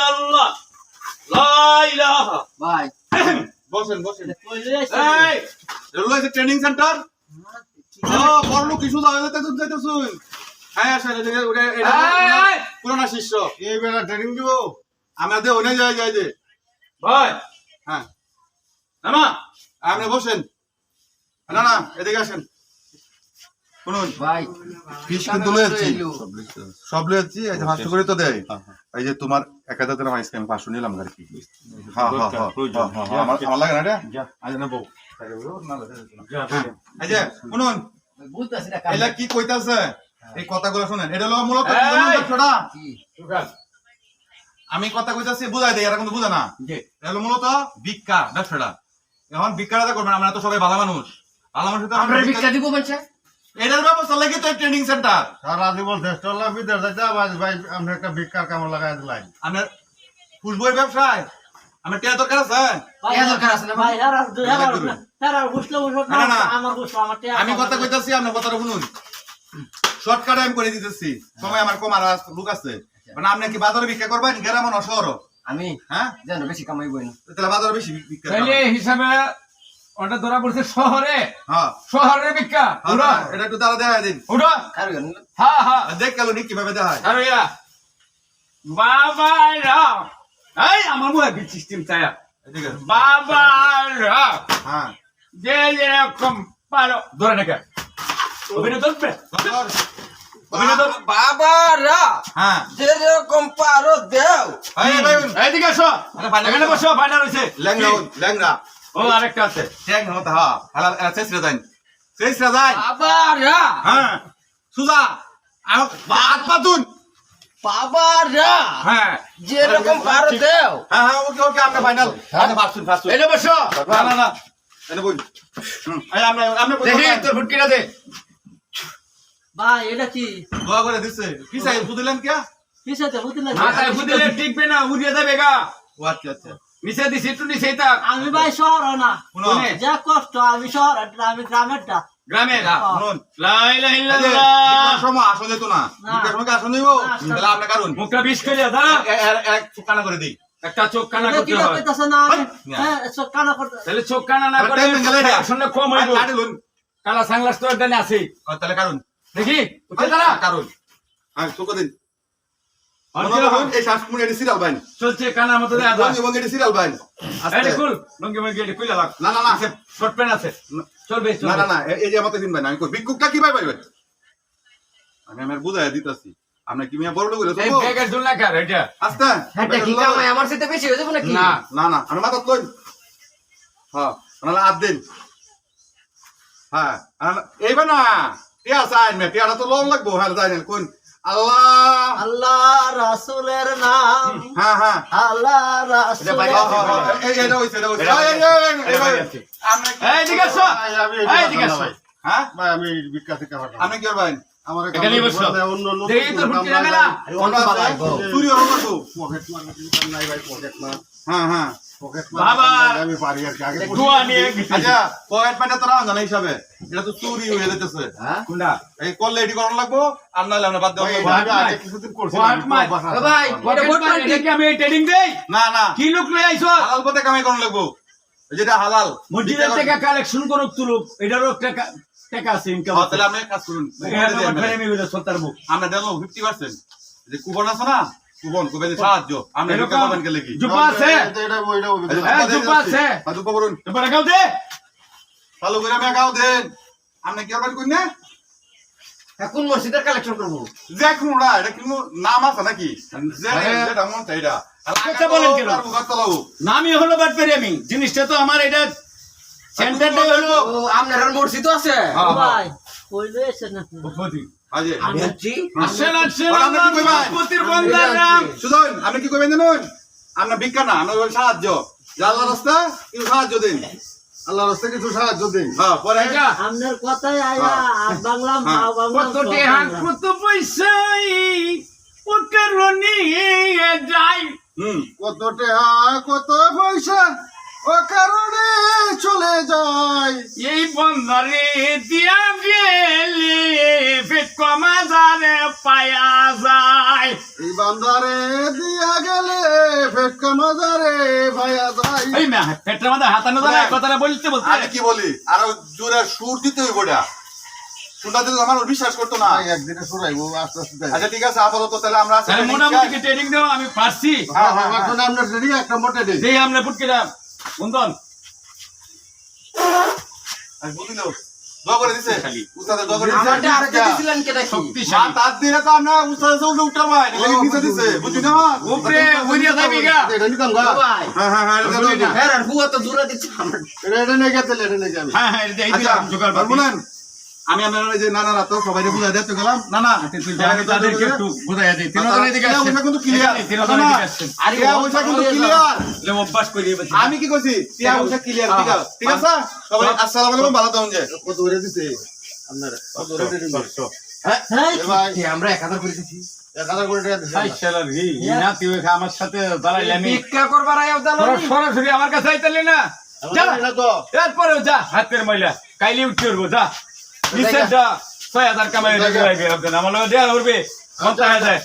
ইল্লাল্লাহ লা ইলাহা ভাই বসেন বসেন কইলে এই এগুলো আছে ট্রেনিং সেন্টার বড় লোক কিছু যাইতেছুন হ্যাঁ আসেন এটা পুরোনো শিষ্য এই বেলা ট্রেনিং দিব আমাদের ওনে যাই যে ভাই হ্যাঁ না আপনি বসেন না না এদিকে আসেন শুনুন ভাই ফিস কিন্তু লয়েছি সব লয়েছি এই যে 500 করে তো দেয় এই যে তোমার 1000 টাকা মাইস আমি 500 নিলাম আর কি হ্যাঁ আমার লাগে না এটা আজ না বউ এই যে শুনুন বুঝতাছি না এলা কি কইতাছে এই কথাগুলো শুনেন এটা হলো মূলত ব্যবসাটা আমি কথা কইতাছি বুঝাই দেই এরা কিন্তু বুঝে না এটা হলো মূলত ভিক্ষা ব্যবসাটা এখন ভিক্ষাটা করবেন আমরা তো সবাই ভালো মানুষ তো আমরা ভিক্ষা দিব বলছে এটার ব্যবস্থা লাগে তো ট্রেনিং সেন্টার সারা জীবন চেষ্টা করলাম বিদেশ যাইতে ভাই আমরা একটা ভিক্ষার কামড় লাগাই দিলাই আপনার ফুসবই ব্যবসায় আমার টিয়া দরকার আছে ভাই দরকার আছে না ভাই ভাই তারা বুঝলো না আমার বুঝলো আমার আমি কথা কইতাছি আপনি কথাটা শুনুন শর্টকাট আমি করে দিতেছি সময় আমার কম আর লোক আছে মানে আপনি কি বাজারে ভিক্ষা করবেন গ্রাম না শহর আমি হ্যাঁ জানো বেশি কামাইবই না তাহলে বাজারে বেশি ভিক্ষা তাইলে হিসাবে ওটা ধরা পড়ছে শহরে হ্যাঁ শহরের ভিক্ষা উড়ো এটা একটু তারা দেখা দিন উড়ো কারো জানো হ্যাঁ হ্যাঁ দেখ গেল নি কিভাবে দেখায় আরে ইয়া বাবা রাম এই আমার মুখে বিট সিস্টেম চাই এদিকে বাবা রাম হ্যাঁ যে যেরকম পারো ধরে নাকি অভিনয় ধরবে অভিনয় ধর বাবারা হ্যাঁ যে রকম পারো দেও এই ভাই এইদিকে আসো এখানে বসো ফাইনাল হইছে ল্যাংড়া ও আরেকটা আছে ট্যাগ হতে হ্যাঁ হালাল শেষরা যাই শেষরা যাই বাবারা হ্যাঁ সুজা আর বাত পাতুন বাবারা হ্যাঁ যে রকম পারো দেও হ্যাঁ হ্যাঁ ওকে ওকে আমরা ফাইনাল আরে ফাস্ট এনে বসো না এনে বল এই আমরা দেখি তোর ফুটকিটা দে ভাই এটা কি দোয়া করে দিছে কি চাই বুঝলেন কি কিসেতে বুঝলে মাথায় ফুদিলে টিকবে না উড়িয়ে যাবে গা ও আচ্ছা আচ্ছা নিচে দিছি একটু নিচেই থাক আমি ভাই শহর না শুনো যা কষ্ট আমি শহর আমি গ্রামেরটা গ্রামে শুনুন লা ইলাহা এই যে ইল্লাল্লাহ সময় আসন যেত না বিকাশ সময় আসন দিব তাহলে আপনি কারণ মুখটা বিষ করে দাঁড়া এক চুকানা করে দেই একটা চোখ কানা করতে কি হয় কইতাছ না হ্যাঁ সব কানা করতে তাহলে চোখ কানা না করে শুনলে কম হইব কালা সাংলাস তো এখানে আছে তাহলে কারণ দেখি উঠে দাঁড়া কারণ হ্যাঁ চোখ দিন অঞ্চল এই শ্বাসমূল এটি সিরিয়াল বাইন চলছে কানার মতো দেয়া যায় এবং এটি সিরিয়াল বাইন এটা কুল লঙ্গি মঙ্গি এটা কইলা লাগ না না না শর্ট প্যান্ট আছে চলবে না না না এই যে আমাদের দিন বাইন আমি কই ভিক্ষুকটা কি পাইবে আমি আমার বুঝাই দিতাছি আপনি কি মিয়া বড় লোক হইলো এই ব্যাগের জন্য কার এটা আস্তে এটা কি কামাই আমার সাথে বেশি হয়ে যাবে নাকি না না না আমি মাথা কই হ্যাঁ না আদ দিন হ্যাঁ এইবা না টিয়া সাইন মে টিয়াটা তো লোন লাগবো হ্যাঁ জানেন কোন আল্লাহ আল্লাহ রাসূলের নাম হ্যাঁ হ্যাঁ আল্লাহ এটা ভাই রাসূলের এই এটা হইছে এটা হইছে আমরা এই দিকে আসো এই দিকে আসো হ্যাঁ ভাই আমি ভিক্ষা থেকে পাঠাবো আপনি কি করবেন আমার এখানে বসো। অন্য লোক দেখি তোর ফুটকি লাগে না অন্য আছে চুরি হলো না তো পকেট মার নাই ভাই পকেট মার হ্যাঁ হ্যাঁ পকেট বাবা। মার আমি পারি আর কি আগে দোয়া নিয়ে গেছি আচ্ছা পকেট প্যান্টে তো রাখা জানা হিসাবে এটা তো চুরি হয়ে যেতেছে হ্যাঁ কোনটা এই করলে এডি করানো লাগবো আর নাহলে আমরা বাদ ভাই দেবো আমি আগে কিছুদিন করছি হোয়াট মাই ভাই এটা পকেট মার এটা কি আমি ট্রেনিং দেই না না কি লোক লই আইছো হালাল পথে কামাই করানো লাগবো যেটা হালাল মসজিদের থেকে কালেকশন করুক তুলুক এটারও টাকা টাকা আছে ইনকাম হ্যাঁ, তাহলে আপনি এক কাজ করুন আমরা দেবো 50% যে কুপন আছে না কুপন সাহায্য আমরা এরকম ভিক্ষা করবেন কে লিখি জুপা আছে এটা ওইটা হ্যাঁ, জুপা আছে। দুপা করুন এবার গাও দে চালু করে আমি গাও দেন আপনি কি করবেন কই না এখন মসজিদের কালেকশন করব যে কোনটা এটা কিন্তু নাম আছে নাকি যে যেটা মন চাই এটা কথা বলেন কেন? আর মুখ তলাও নামই হলো বাটপারি আমি জিনিসটা তো আমার এটা সেন্টারটা হলো ও আপনার মসজিদ আছে ভাই কইলে এসে না উপতি আজি আমি বুঝছি আসেন আসেন আর আপনি কি কইবেন? উপতির বন্দার নাম সুজন আপনি কি কইবেন জানেন আমরা ভিক্ষা না আমরা বলি সাহায্য যে আল্লাহর রাস্তা কি সাহায্য দিন আল্লাহর রাস্তায় কিছু সাহায্য দিন হ্যাঁ পরে এটা আপনার কথাই আয়া বাংলা বাংলা কত টেহা কত পয়সাই ও কারণে যাই কত টাকা কত পয়সা ও কারণে চলে যায় এই বন্দারে দিয়া গেলে পেট কমা যারে পায়া যায় এই বান্দারে দিয়া গেলে পেট কামাজা রে ভাইয়া যাই এই মা পেটের মধ্যে হাতানো ধরে কথাটা বলতে বলতে আমি কি বলি আরো জোরে সুর দিতে হইব এটা সুরটা দিলে আমার বিশ্বাস করতো না ভাই একদিনে শুরাইবো আস্তে আস্তে যাই। আচ্ছা ঠিক আছে আপাতত তাহলে আমরা তাহলে মোটামুটি ট্রেনিং দাও আমি পারছি হ্যাঁ, হ্যাঁ, হ্যাঁ, এখন আমরা রেডি একটা মোটে দেই যেই আমরা পুটকিটা বন্ধন আমি বুঝিল দোয়া করে দিছে খালি। উস্তাদে দোয়া করে আমারটা দিছে আরেকটা দিছিলেন কেটা কি শক্তিশালী তার দিনে তো আমরা উস্তাদে চলতে উঠতে ভাই নাকি নিচে দিছে বুঝলি না উপরে উড়িয়ে যাবি গা এটা নিকাম গা ভাই হ্যাঁ হ্যাঁ হ্যাঁ এটা দাও। হ্যাঁ আর বুয়া তো দূরে দিচ্ছে আমার এটা নিয়ে গেছে এটা নিয়ে যাবে হ্যাঁ হ্যাঁ এই আচ্ছা দিলাম জোগাড় বাতি বলুন আমি আপনার এই যে নানা রাত সবাই বুঝাই দিতে গেলাম না না তুই জানি তাদেরকে একটু বুঝাইয়া দিই তিনজন এদিকে আসছেন কিন্তু ক্লিয়ার তিনজন এদিকে আসছেন আরে টিয়া পয়সা কিন্তু ক্লিয়ার লে অভ্যাস করিয়ে বলছি আমি কি কইছি টিয়া পয়সা ক্লিয়ার ঠিক আছে সবাই আসসালামু আলাইকুম ভালো থাকুন যে কত করে দিছে আপনারা কত করে দিছে হ্যাঁ ভাই আমরা 1000 করে দিছি 1000 করে টাকা দিছে আই শালা রে না তুই আমার সাথে দাঁড়াইলে আমি ভিক্ষা করবার আয় দাও সরাসরি আমার কাছে আইতালি না যা না তো এরপরে যা হাতের ময়লা কাইলে উঠতে উঠবো যা নিচে যা 6000 কামাই লাগে আমার লোক দেয়া উঠবে 50,000